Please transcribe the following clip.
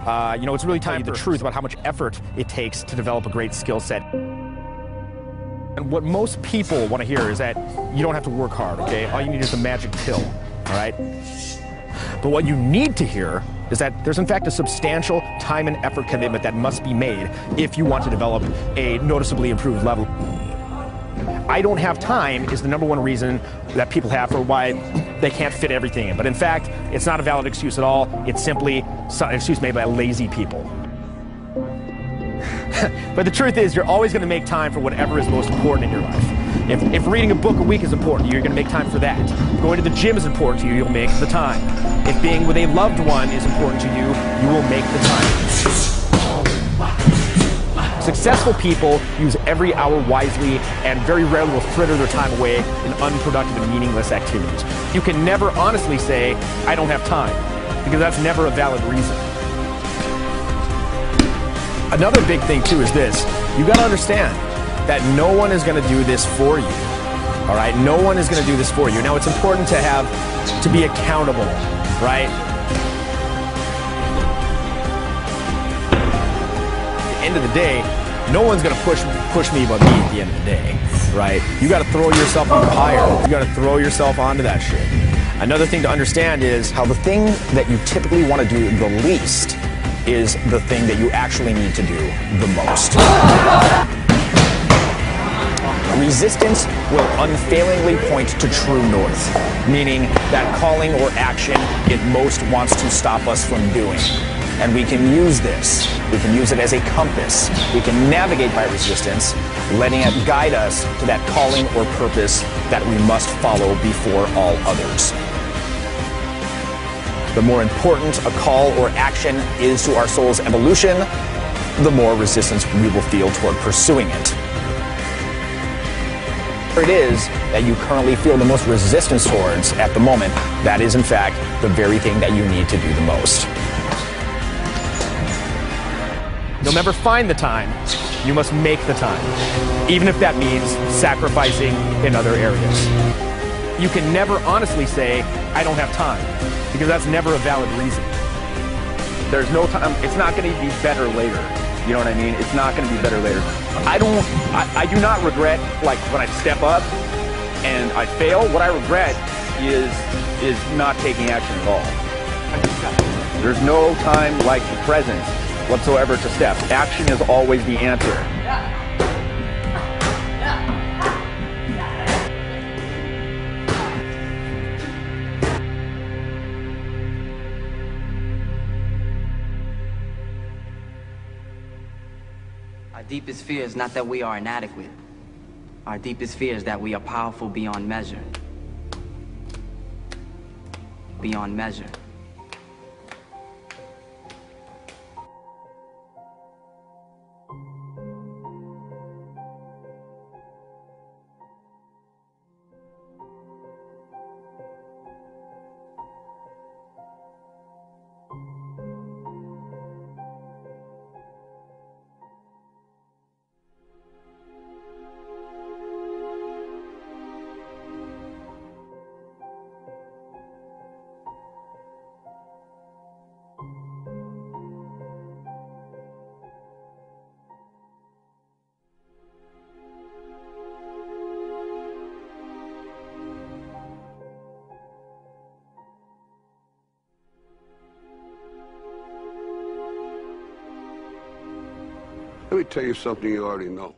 You know, it's really telling you the truth about how much effort it takes to develop a great skill set. And what most people want to hear is that you don't have to work hard, okay? All you need is a magic pill, all right? But what you need to hear is that there's in fact a substantial time and effort commitment that must be made if you want to develop a noticeably improved level. I don't have time is the #1 reason that people have for why they can't fit everything in. But in fact, it's not a valid excuse at all. It's simply an excuse made by lazy people. But the truth is, you're always going to make time for whatever is most important in your life. If reading a book a week is important to you, you're going to make time for that. If going to the gym is important to you, you'll make the time. If being with a loved one is important to you, you will make the time. Successful people use every hour wisely and very rarely will fritter their time away in unproductive and meaningless activities. You can never honestly say, I don't have time, because that's never a valid reason. Another big thing too is this: you got to understand that no one is going to do this for you. All right, no one is going to do this for you. Now, it's important to be accountable, right? At the end of the day, no one's going to push me but me at the end of the day, right? You got to throw yourself on fire. You got to throw yourself onto that shit. Another thing to understand is how the thing that you typically want to do the least is the thing that you actually need to do the most. Resistance will unfailingly point to true north, meaning that calling or action it most wants to stop us from doing. And we can use this. We can use it as a compass. We can navigate by resistance, letting it guide us to that calling or purpose that we must follow before all others. The more important a call or action is to our soul's evolution, the more resistance we will feel toward pursuing it. It is that you currently feel the most resistance towards at the moment, that is in fact the very thing that you need to do the most. You'll never find the time, you must make the time, even if that means sacrificing in other areas. You can never honestly say, I don't have time, because that's never a valid reason. There's no time, it's not going to be better later. You know what I mean? It's not going to be better later. I do not regret, like, when I step up and I fail. What I regret is not taking action at all. There's no time like the present whatsoever to step. Action is always the answer. Our deepest fear is not that we are inadequate. Our deepest fear is that we are powerful beyond measure. Beyond measure. Let me tell you something you already know.